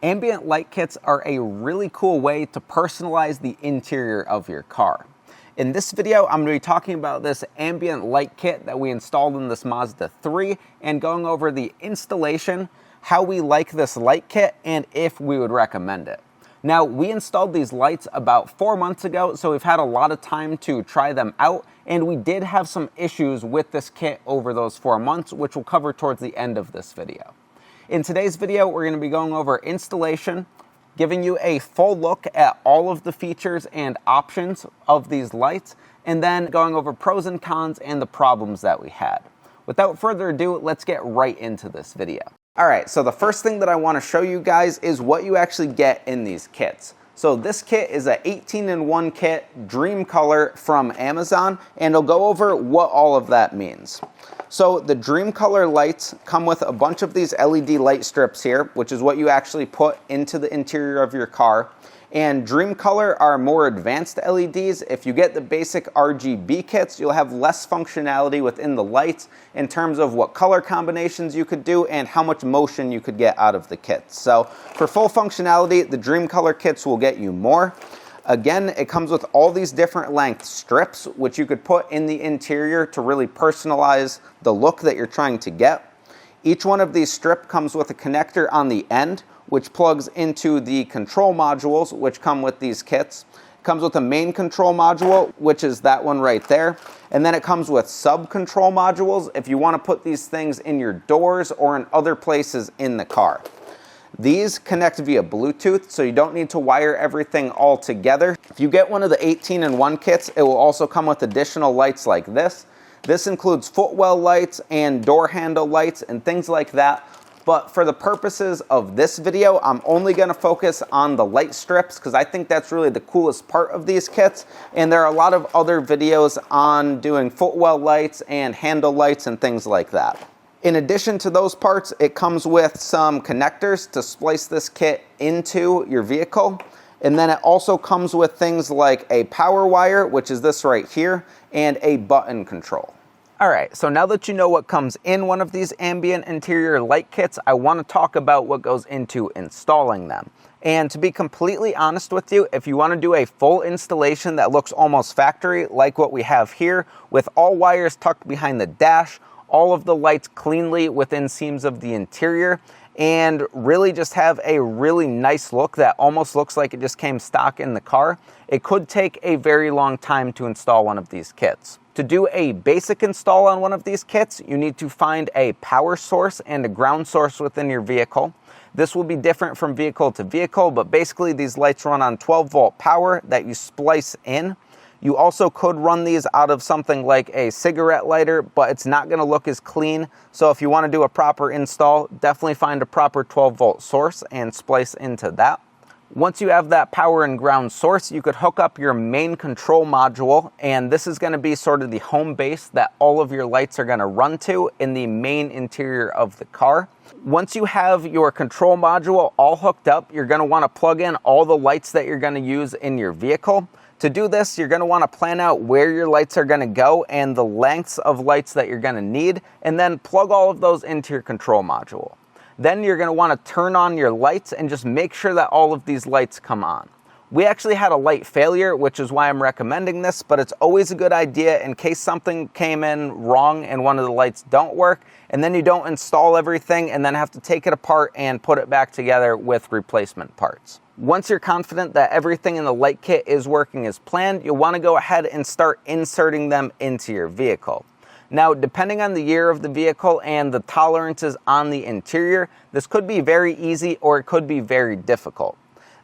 Ambient light kits are a really cool way to personalize the interior of your car. In this video, I'm going to be talking about this ambient light kit that we installed in this Mazda 3 and going over the installation, how we like this light kit, and if we would recommend it. Now, we installed these lights about 4 months ago, so we've had a lot of time to try them out, and we did have some issues with this kit over those 4 months, which we'll cover towards the end of this video. In today's video, we're going to be going over installation, giving you a full look at all of the features and options of these lights, and then going over pros and cons and the problems that we had. Without further ado, let's get right into this video. All right, so the first thing that I want to show you guys is what you actually get in these kits. So this kit is an 18-in-1 kit, DreamColor from Amazon, and I'll go over what all of that means. So the DreamColor lights come with a bunch of these LED light strips here, which is what you actually put into the interior of your car. And DreamColor are more advanced LEDs. If you get the basic RGB kits, you'll have less functionality within the lights in terms of what color combinations you could do and how much motion you could get out of the kits. So for full functionality, the DreamColor kits will get you more. Again, it comes with all these different length strips, which you could put in the interior to really personalize the look that you're trying to get. Each one of these strips comes with a connector on the end, which plugs into the control modules, which come with these kits. It comes with a main control module, which is that one right there. And then it comes with sub-control modules if you want to put these things in your doors or in other places in the car. These connect via Bluetooth, so you don't need to wire everything all together. If you get one of the 18-in-1 kits, it will also come with additional lights like this. This includes footwell lights and door handle lights and things like that. But for the purposes of this video, I'm only going to focus on the light strips because I think that's really the coolest part of these kits. And there are a lot of other videos on doing footwell lights and handle lights and things like that. In addition to those parts, it comes with some connectors to splice this kit into your vehicle. And then it also comes with things like a power wire, which is this right here, and a button control. All right, so now that you know what comes in one of these ambient interior light kits, I want to talk about what goes into installing them. And to be completely honest with you, if you want to do a full installation that looks almost factory, like what we have here, with all wires tucked behind the dash, all of the lights cleanly within seams of the interior, and really just have a really nice look that almost looks like it just came stock in the car, it could take a very long time to install one of these kits. To do a basic install on one of these kits, you need to find a power source and a ground source within your vehicle. This will be different from vehicle to vehicle, but basically these lights run on 12-volt power that you splice in. You also could run these out of something like a cigarette lighter, but it's not going to look as clean. So if you want to do a proper install, definitely find a proper 12-volt source and splice into that. Once you have that power and ground source, you could hook up your main control module, and this is going to be sort of the home base that all of your lights are going to run to in the main interior of the car. Once you have your control module all hooked up, you're going to want to plug in all the lights that you're going to use in your vehicle. To do this, you're going to want to plan out where your lights are going to go and the lengths of lights that you're going to need, and then plug all of those into your control module. Then you're going to want to turn on your lights and just make sure that all of these lights come on. We actually had a light failure, which is why I'm recommending this, but it's always a good idea in case something came in wrong and one of the lights don't work, and then you don't install everything and then have to take it apart and put it back together with replacement parts. Once you're confident that everything in the light kit is working as planned, you'll want to go ahead and start inserting them into your vehicle. Now, depending on the year of the vehicle and the tolerances on the interior, this could be very easy or it could be very difficult.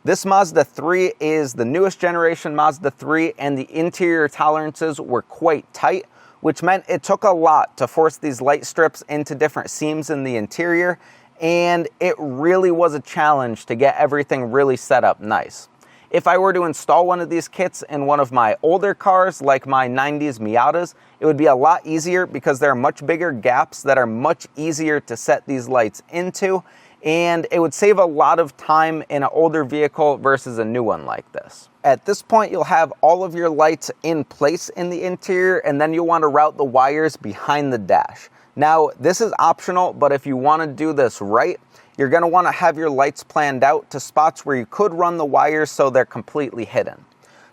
This Mazda 3 is the newest generation Mazda 3, and the interior tolerances were quite tight, which meant it took a lot to force these light strips into different seams in the interior, and it really was a challenge to get everything really set up nice. If I were to install one of these kits in one of my older cars, like my 90s Miatas, it would be a lot easier because there are much bigger gaps that are much easier to set these lights into, and it would save a lot of time in an older vehicle versus a new one like this. At this point, you'll have all of your lights in place in the interior, and then you'll want to route the wires behind the dash. Now, this is optional, but if you want to do this right, you're going to want to have your lights planned out to spots where you could run the wires so they're completely hidden.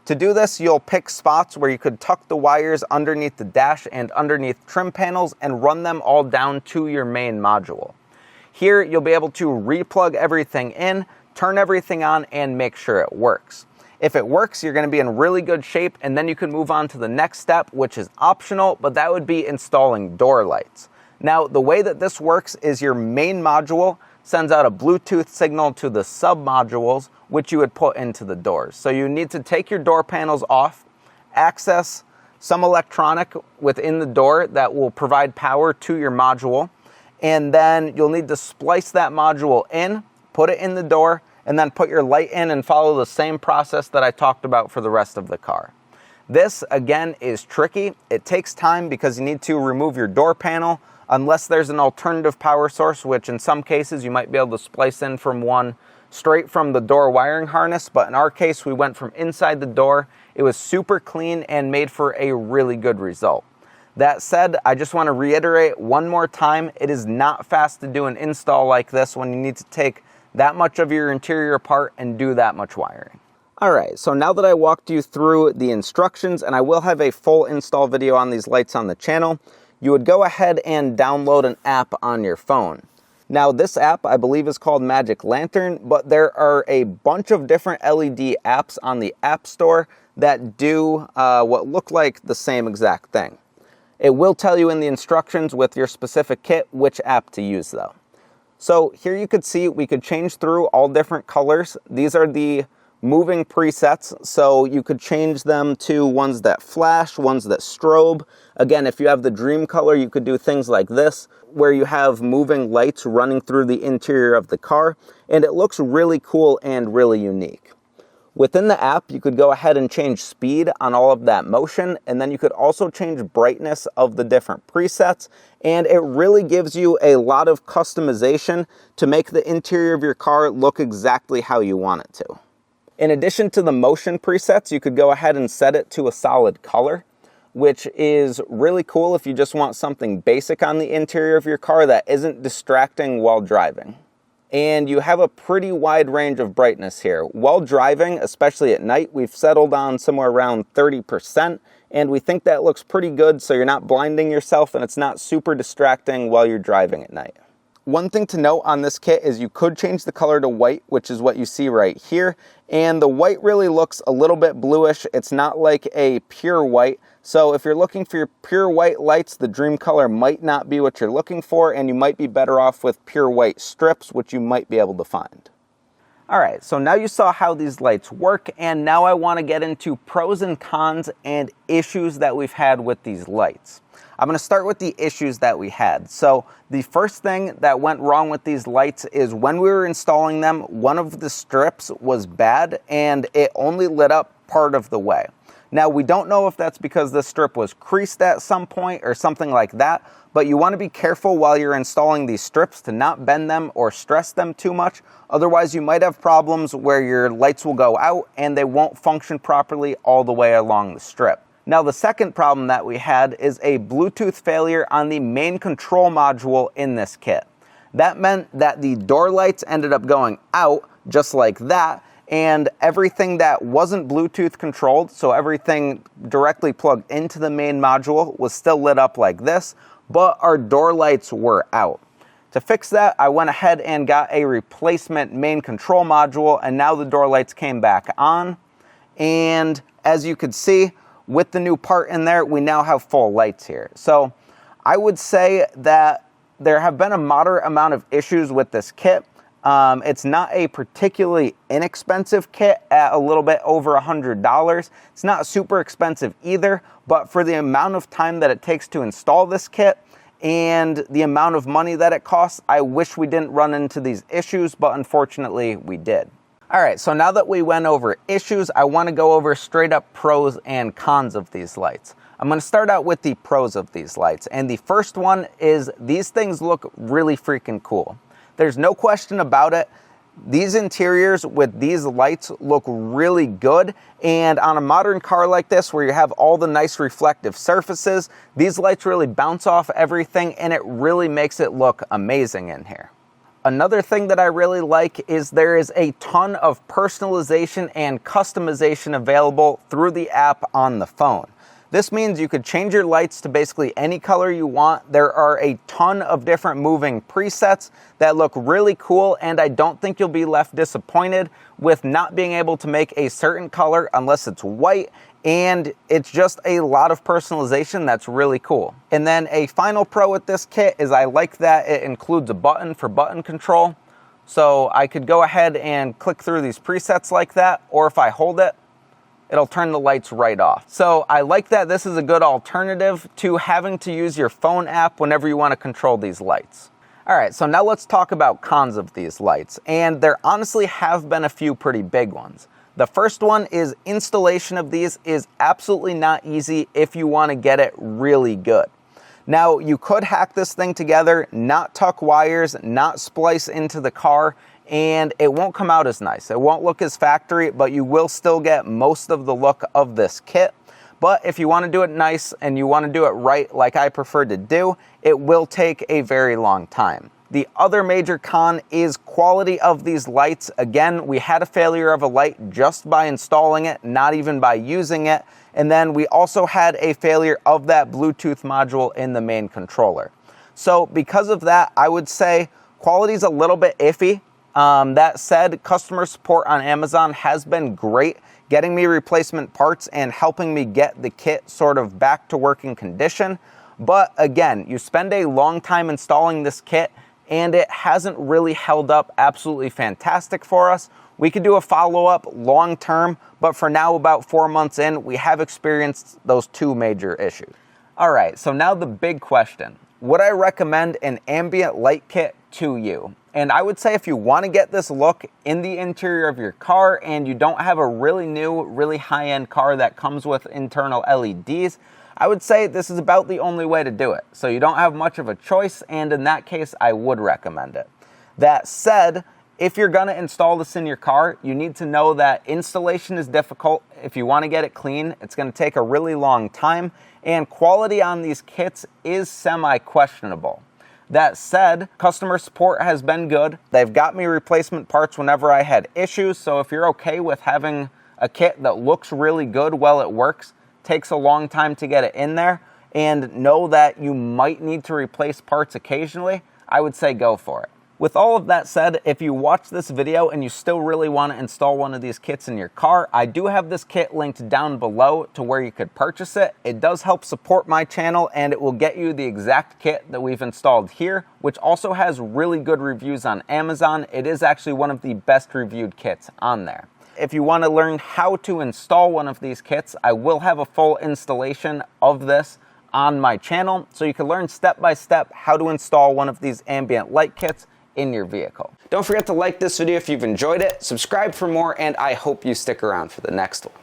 To do this, you'll pick spots where you could tuck the wires underneath the dash and underneath trim panels and run them all down to your main module. Here, you'll be able to replug everything in, turn everything on, and make sure it works. If it works, you're going to be in really good shape, and then you can move on to the next step, which is optional, but that would be installing door lights. Now, the way that this works is your main module sends out a Bluetooth signal to the sub-modules, which you would put into the doors. So you need to take your door panels off, access some electronic within the door that will provide power to your module, and then you'll need to splice that module in, put it in the door, and then put your light in and follow the same process that I talked about for the rest of the car. This, again, is tricky. It takes time because you need to remove your door panel, unless there's an alternative power source, which in some cases you might be able to splice in from one straight from the door wiring harness, but in our case we went from inside the door. It was super clean and made for a really good result. That said, I just want to reiterate one more time, it is not fast to do an install like this when you need to take that much of your interior apart and do that much wiring. Alright, so now that I walked you through the instructions, and I will have a full install video on these lights on the channel, you would go ahead and download an app on your phone. Now, this app, I believe, is called Magic Lantern, but there are a bunch of different LED apps on the App Store that do what look like the same exact thing. It will tell you in the instructions with your specific kit which app to use, though. So here you could see we could change through all different colors. These are the moving presets, so you could change them to ones that flash, ones that strobe. Again, if you have the DreamColor, you could do things like this, where you have moving lights running through the interior of the car, and it looks really cool and really unique. Within the app, you could go ahead and change speed on all of that motion, and then you could also change brightness of the different presets, and it really gives you a lot of customization to make the interior of your car look exactly how you want it to. In addition to the motion presets, you could go ahead and set it to a solid color, which is really cool if you just want something basic on the interior of your car that isn't distracting while driving. And you have a pretty wide range of brightness here. While driving, especially at night, we've settled on somewhere around 30%, and we think that looks pretty good so you're not blinding yourself and it's not super distracting while you're driving at night. One thing to note on this kit is you could change the color to white, which is what you see right here, and the white really looks a little bit bluish. It's not like a pure white, so if you're looking for your pure white lights, the DreamColor might not be what you're looking for, and you might be better off with pure white strips, which you might be able to find. Alright, so now you saw how these lights work, and now I want to get into pros and cons and issues that we've had with these lights. I'm going to start with the issues that we had. So the first thing that went wrong with these lights is when we were installing them, one of the strips was bad and it only lit up part of the way. Now, we don't know if that's because the strip was creased at some point or something like that, but you want to be careful while you're installing these strips to not bend them or stress them too much. Otherwise, you might have problems where your lights will go out and they won't function properly all the way along the strip. Now, the second problem that we had is a Bluetooth failure on the main control module in this kit. That meant that the door lights ended up going out just like that, and everything that wasn't Bluetooth controlled, so everything directly plugged into the main module, was still lit up like this, but our door lights were out. To fix that, I went ahead and got a replacement main control module, and now the door lights came back on. And as you could see, with the new part in there, we now have full lights here. So I would say that there have been a moderate amount of issues with this kit. It's not a particularly inexpensive kit at a little bit over $100. It's not super expensive either, but for the amount of time that it takes to install this kit and the amount of money that it costs, I wish we didn't run into these issues, but unfortunately we did. Alright, so now that we went over issues, I want to go over straight up pros and cons of these lights. I'm going to start out with the pros of these lights, and the first one is these things look really freaking cool. There's no question about it. These interiors with these lights look really good, and on a modern car like this where you have all the nice reflective surfaces, these lights really bounce off everything and it really makes it look amazing in here. Another thing that I really like is there is a ton of personalization and customization available through the app on the phone. This means you could change your lights to basically any color you want. There are a ton of different moving presets that look really cool, and I don't think you'll be left disappointed with not being able to make a certain color unless it's white, and it's just a lot of personalization that's really cool. And then a final pro with this kit is I like that it includes a button for button control. So I could go ahead and click through these presets like that, or if I hold it, it'll turn the lights right off. So I like that this is a good alternative to having to use your phone app whenever you want to control these lights. All right, so now let's talk about cons of these lights. And there honestly have been a few pretty big ones. The first one is installation of these is absolutely not easy if you want to get it really good. Now, you could hack this thing together, not tuck wires, not splice into the car, and it won't come out as nice. It won't look as factory, but you will still get most of the look of this kit. But if you want to do it nice and you want to do it right like I prefer to do, it will take a very long time. The other major con is quality of these lights. Again, we had a failure of a light just by installing it, not even by using it. And then we also had a failure of that Bluetooth module in the main controller. So because of that, I would say quality is a little bit iffy. That said, customer support on Amazon has been great, getting me replacement parts and helping me get the kit sort of back to working condition. But again, you spend a long time installing this kit and it hasn't really held up absolutely fantastic for us. We could do a follow-up long term, but for now, about 4 months in, we have experienced those two major issues. All right, so now the big question. Would I recommend an ambient light kit to you? And I would say if you want to get this look in the interior of your car and you don't have a really new, really high-end car that comes with internal LEDs, I would say this is about the only way to do it. So you don't have much of a choice, and in that case, I would recommend it. That said, if you're going to install this in your car, you need to know that installation is difficult. If you want to get it clean, it's going to take a really long time, and quality on these kits is semi-questionable. That said, customer support has been good. They've got me replacement parts whenever I had issues, so if you're okay with having a kit that looks really good while it works, takes a long time to get it in there, and know that you might need to replace parts occasionally, I would say go for it. With all of that said, if you watch this video and you still really want to install one of these kits in your car, I do have this kit linked down below to where you could purchase it. It does help support my channel and it will get you the exact kit that we've installed here, which also has really good reviews on Amazon. It is actually one of the best reviewed kits on there. If you want to learn how to install one of these kits, I will have a full installation of this on my channel, so you can learn step by step how to install one of these ambient light kits in your vehicle. Don't forget to like this video if you've enjoyed it, subscribe for more, and I hope you stick around for the next one.